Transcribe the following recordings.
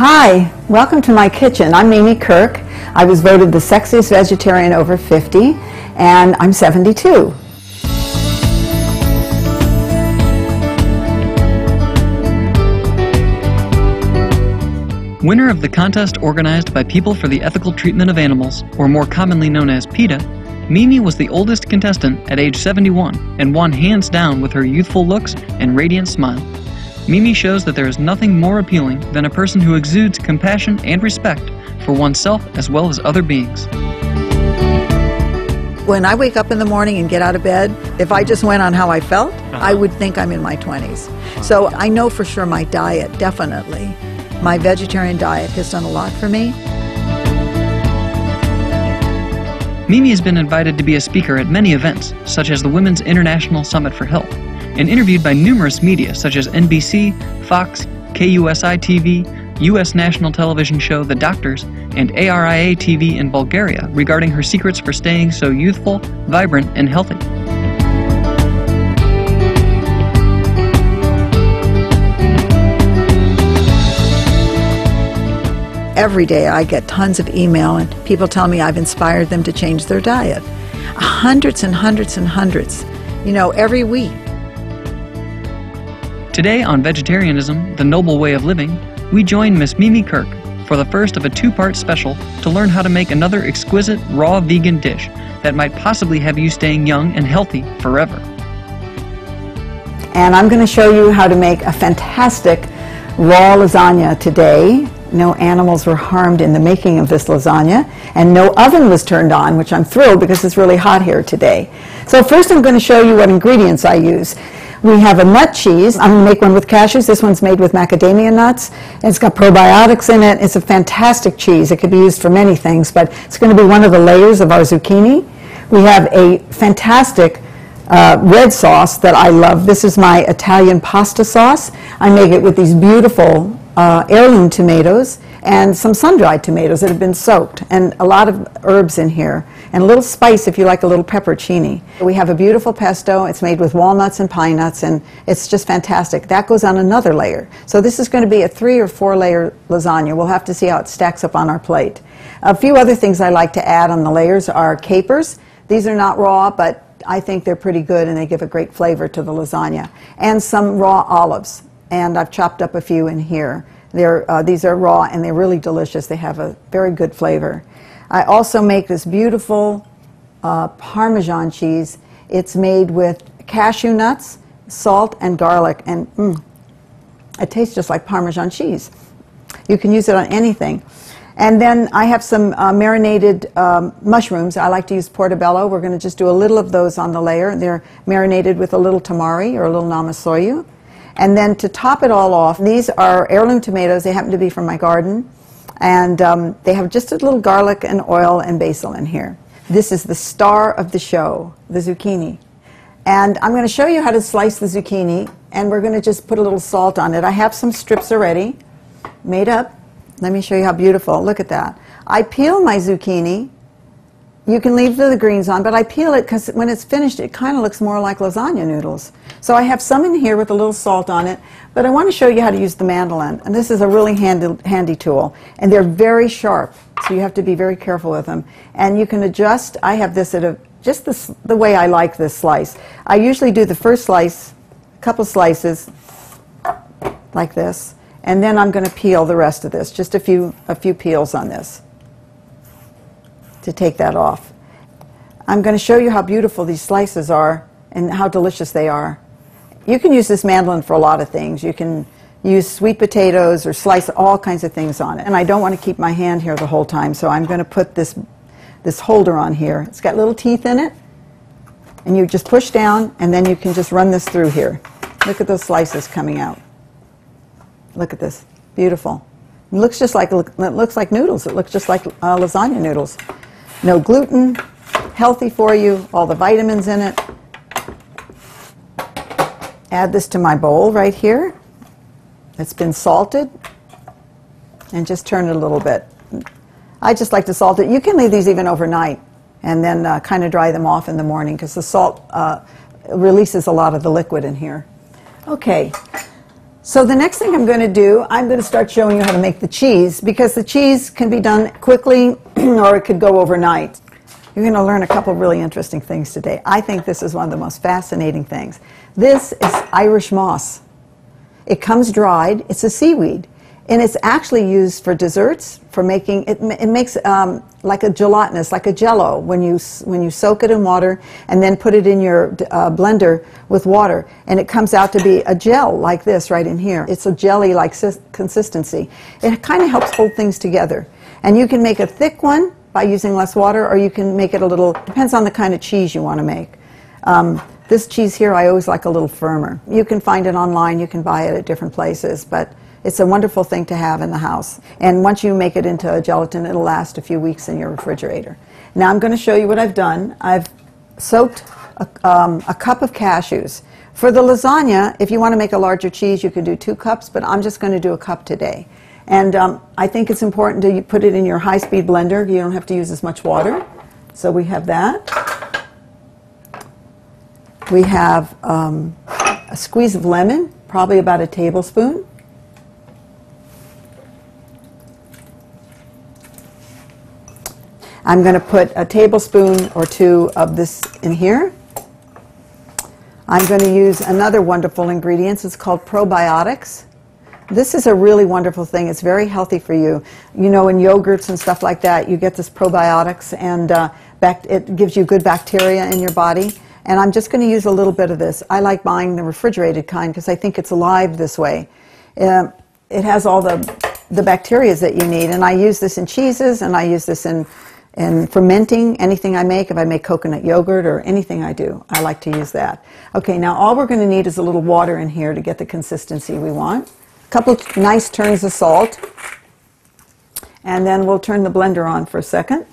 Hi, welcome to my kitchen. I'm Mimi Kirk. I was voted the sexiest vegetarian over 50, and I'm 72. Winner of the contest organized by People for the Ethical Treatment of Animals, or more commonly known as PETA, Mimi was the oldest contestant at age 71 and won hands down with her youthful looks and radiant smile. Mimi shows that there is nothing more appealing than a person who exudes compassion and respect for oneself as well as other beings. When I wake up in the morning and get out of bed, if I just went on how I felt, I would think I'm in my 20s. So I know for sure my diet, definitely. My vegetarian diet has done a lot for me. Mimi has been invited to be a speaker at many events, such as the Women's International Summit for Health, and interviewed by numerous media such as NBC, Fox, KUSI-TV, U.S. national television show The Doctors, and ARIA-TV in Bulgaria regarding her secrets for staying so youthful, vibrant, and healthy. Every day I get tons of email and people tell me I've inspired them to change their diet. Hundreds and hundreds and hundreds, every week. Today on Vegetarianism, the Noble Way of Living, we join Miss Mimi Kirk for the first of a two-part special to learn how to make another exquisite raw vegan dish that might possibly have you staying young and healthy forever. And I'm going to show you how to make a fantastic raw lasagna today. No animals were harmed in the making of this lasagna, and no oven was turned on, which I'm thrilled because it's really hot here today. So first I'm going to show you what ingredients I use. We have a nut cheese. I'm going to make one with cashews. This one's made with macadamia nuts. It's got probiotics in it. It's a fantastic cheese. It could be used for many things, but it's going to be one of the layers of our zucchini. We have a fantastic red sauce that I love. This is my Italian pasta sauce. I make it with these beautiful heirloom tomatoes and some sun-dried tomatoes that have been soaked, and a lot of herbs in here, and a little spice if you like a little pepperoncini. We have a beautiful pesto. It's made with walnuts and pine nuts, and it's just fantastic. That goes on another layer. So this is going to be a 3 or 4 layer lasagna. We'll have to see how it stacks up on our plate. A few other things I like to add on the layers are capers. These are not raw, but I think they're pretty good and they give a great flavor to the lasagna. And some raw olives. And I've chopped up a few in here. These are raw and they're really delicious. They have a very good flavor. I also make this beautiful Parmesan cheese. It's made with cashew nuts, salt, and garlic, and it tastes just like Parmesan cheese. You can use it on anything. And then I have some marinated mushrooms. I like to use portobello. We're going to just do a little of those on the layer. They're marinated with a little tamari or a little namashoyu. And then to top it all off, these are heirloom tomatoes. They happen to be from my garden. And they have just a little garlic and oil and basil in here. This is the star of the show, the zucchini. And I'm going to show you how to slice the zucchini, and we're going to just put a little salt on it. I have some strips already made up. Let me show you how beautiful. Look at that. I peel my zucchini. You can leave the greens on, but I peel it because when it's finished, it kind of looks more like lasagna noodles. So I have some in here with a little salt on it, but I want to show you how to use the mandolin. And this is a really handy tool. And they're very sharp, so you have to be very careful with them. And you can adjust. I have this at just the way I like this slice. I usually do the first slice, a couple slices, like this. And then I'm going to peel the rest of this, just a few peels on this to take that off. I'm going to show you how beautiful these slices are and how delicious they are. You can use this mandolin for a lot of things. You can use sweet potatoes or slice all kinds of things on it. And I don't want to keep my hand here the whole time, so I'm going to put this holder on here. It's got little teeth in it, and you just push down, and then you can just run this through here. Look at those slices coming out. Look at this. Beautiful. It looks like noodles. It looks just like lasagna noodles. No gluten, healthy for you, all the vitamins in it. Add this to my bowl right here. It's been salted. And just turn it a little bit. I just like to salt it. You can leave these even overnight and then kind of dry them off in the morning because the salt releases a lot of the liquid in here. Okay. So the next thing I'm going to do, I'm going to start showing you how to make the cheese, because the cheese can be done quickly or it could go overnight. You're going to learn a couple really interesting things today. I think this is one of the most fascinating things. This is Irish moss. It comes dried. It's a seaweed. And it's actually used for desserts, for making, it makes like a gelatinous, like a jello when you soak it in water and then put it in your blender with water. And it comes out to be a gel like this right in here. It's a jelly-like consistency. It kind of helps hold things together. And you can make a thick one by using less water, or you can make it a little, depends on the kind of cheese you want to make. This cheese here I always like a little firmer. You can find it online, you can buy it at different places, but it's a wonderful thing to have in the house. And once you make it into a gelatin, it'll last a few weeks in your refrigerator. Now I'm going to show you what I've done. I've soaked a cup of cashews. For the lasagna, if you want to make a larger cheese, you can do 2 cups, but I'm just going to do a cup today. And I think it's important to put it in your high-speed blender. You don't have to use as much water. So we have that. We have a squeeze of lemon, probably about a tablespoon. I'm going to put a tablespoon or 2 of this in here. I'm going to use another wonderful ingredient. It's called probiotics. This is a really wonderful thing. It's very healthy for you. You know, in yogurts and stuff like that, you get this probiotics, and it gives you good bacteria in your body. And I'm just going to use a little bit of this. I like buying the refrigerated kind because I think it's alive this way. It has all the bacteria that you need. And I use this in cheeses, and I use this in fermenting anything I make. If I make coconut yogurt or anything I do, I like to use that. Okay, now all we're going to need is a little water in here to get the consistency we want. A couple nice turns of salt. And then we'll turn the blender on for a second.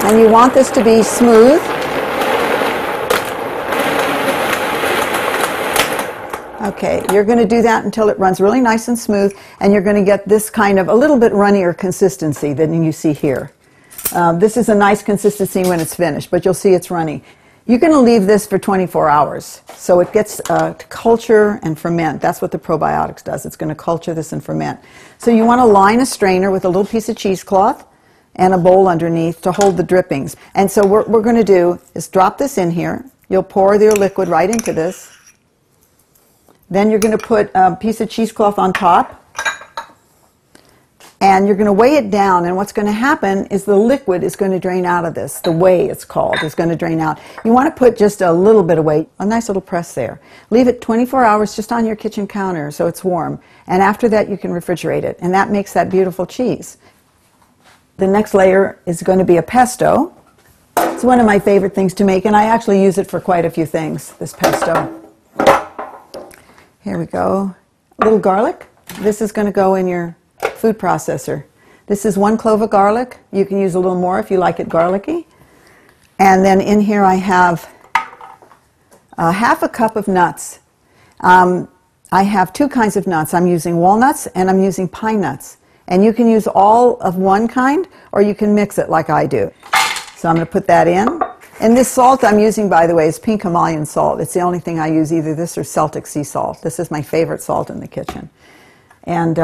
And you want this to be smooth. Okay, you're going to do that until it runs really nice and smooth, and you're going to get this kind of a little bit runnier consistency than you see here. This is a nice consistency when it's finished, but you'll see it's runny. You're going to leave this for 24 hours, so it gets to culture and ferment. That's what the probiotics does. It's going to culture this and ferment. So you want to line a strainer with a little piece of cheesecloth and a bowl underneath to hold the drippings. And so what we're going to do is drop this in here. You'll pour your liquid right into this. Then you're going to put a piece of cheesecloth on top, and you're going to weigh it down, and what's going to happen is the liquid is going to drain out of this. The whey, it's called, is going to drain out. You want to put just a little bit of weight, a nice little press there. Leave it 24 hours just on your kitchen counter so it's warm, and after that you can refrigerate it, and that makes that beautiful cheese. The next layer is going to be a pesto. It's one of my favorite things to make, and I actually use it for quite a few things, this pesto. Here we go. A little garlic. This is going to go in your food processor. This is 1 clove of garlic. You can use a little more if you like it garlicky. And then in here I have half a cup of nuts. I have 2 kinds of nuts. I'm using walnuts and I'm using pine nuts. And you can use all of one kind, or you can mix it like I do. So I'm going to put that in. And this salt I'm using, by the way, is pink Himalayan salt. It's the only thing I use, either this or Celtic sea salt. This is my favorite salt in the kitchen. And,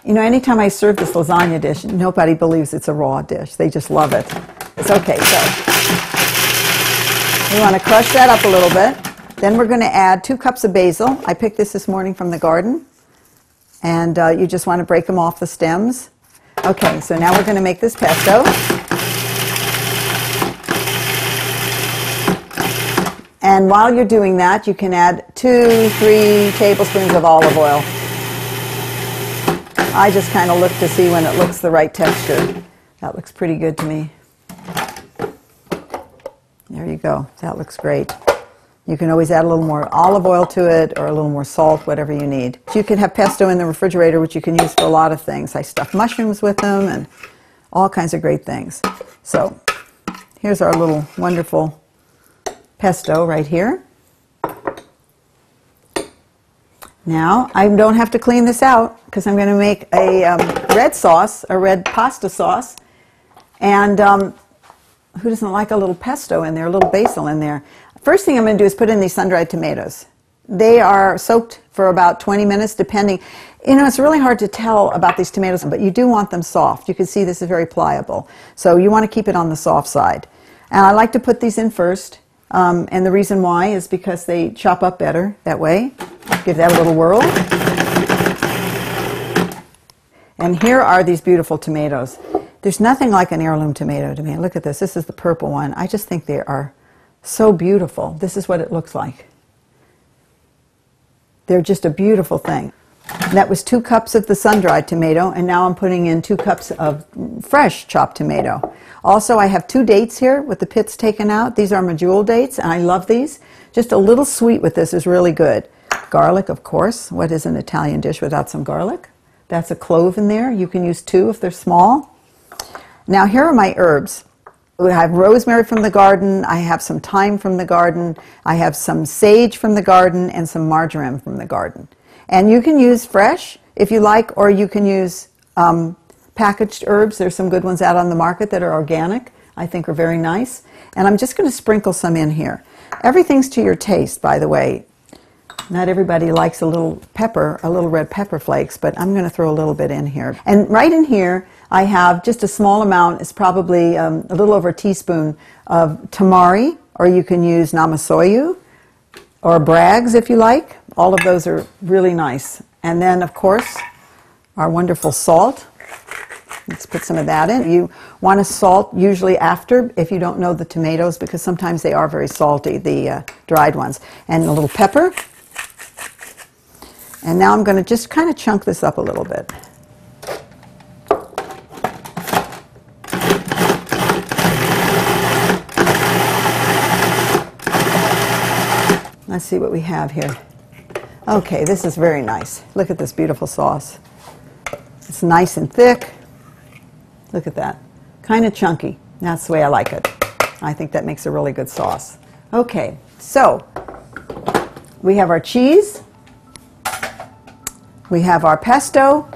you know, anytime I serve this lasagna dish, nobody believes it's a raw dish. They just love it. It's okay, so we want to crush that up a little bit. Then we're going to add 2 cups of basil. I picked this morning from the garden. And you just want to break them off the stems. Okay, so now we're going to make this pesto. And while you're doing that, you can add 2-3 tablespoons of olive oil. I just kind of look to see when it looks the right texture. That looks pretty good to me. There you go. That looks great. You can always add a little more olive oil to it, or a little more salt, whatever you need. You can have pesto in the refrigerator, which you can use for a lot of things. I stuff mushrooms with them and all kinds of great things. So here's our little wonderful pesto right here. Now, I don't have to clean this out because I'm going to make a red sauce, a red pasta sauce. And who doesn't like a little pesto in there, a little basil in there? First thing I'm going to do is put in these sun-dried tomatoes. They are soaked for about 20 minutes depending. You know, it's really hard to tell about these tomatoes, but you do want them soft. You can see this is very pliable. So you want to keep it on the soft side. And I like to put these in first. And the reason why is because they chop up better that way. Give that a little whirl. And here are these beautiful tomatoes. There's nothing like an heirloom tomato to me. Look at this. This is the purple one. I just think they are so beautiful. This is what it looks like. They're just a beautiful thing. That was 2 cups of the sun-dried tomato, and now I'm putting in 2 cups of fresh chopped tomato. Also, I have 2 dates here with the pits taken out. These are medjool dates, and I love these. Just a little sweet with this is really good. Garlic, of course. What is an Italian dish without some garlic? That's a clove in there. You can use 2 if they're small. Now, here are my herbs. I have rosemary from the garden, I have some thyme from the garden, I have some sage from the garden, and some marjoram from the garden. And you can use fresh if you like, or you can use packaged herbs. There's some good ones out on the market that are organic, I think are very nice. And I'm just going to sprinkle some in here. Everything's to your taste, by the way. Not everybody likes a little pepper, a little red pepper flakes, but I'm going to throw a little bit in here. And right in here, I have just a small amount. It's probably a little over a teaspoon of tamari, or you can use namashoyu, or Bragg's if you like. All of those are really nice. And then, of course, our wonderful salt. Let's put some of that in. You want to salt usually after if you don't know the tomatoes, because sometimes they are very salty, the dried ones. And a little pepper. And now I'm going to just kind of chunk this up a little bit. Let's see what we have here. Okay, this is very nice. Look at this beautiful sauce. It's nice and thick. Look at that. Kind of chunky. That's the way I like it. I think that makes a really good sauce. Okay, so we have our cheese, we have our pesto,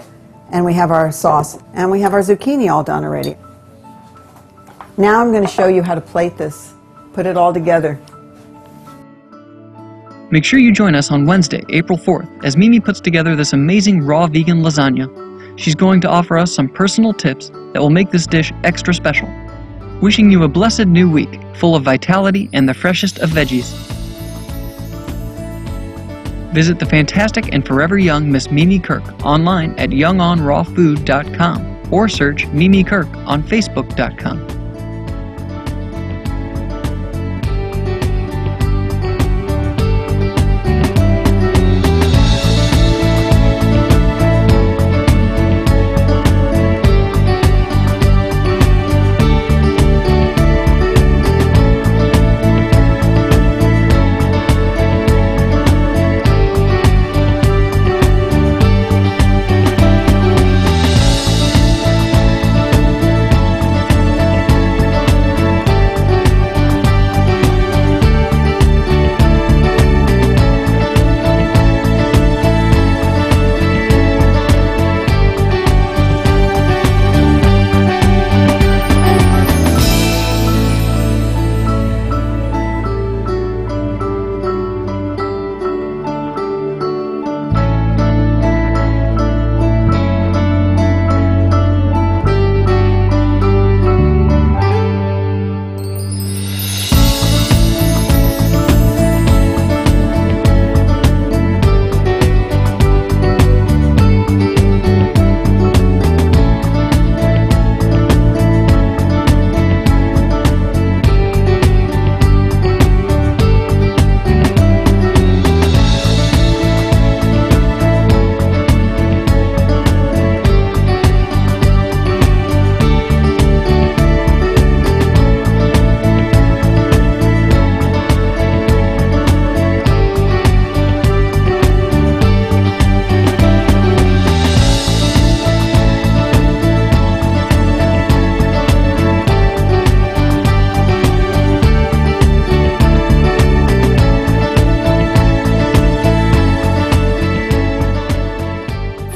and we have our sauce, and we have our zucchini all done already. Now I'm going to show you how to plate this, put it all together. Make sure you join us on Wednesday, April 4th, as Mimi puts together this amazing raw vegan lasagna. She's going to offer us some personal tips that will make this dish extra special. Wishing you a blessed new week, full of vitality and the freshest of veggies. Visit the fantastic and forever young Miss Mimi Kirk online at youngonrawfood.com or search Mimi Kirk on Facebook.com.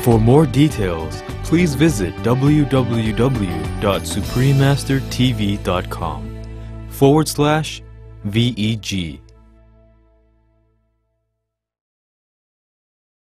For more details, please visit www.suprememastertv.com/VEG.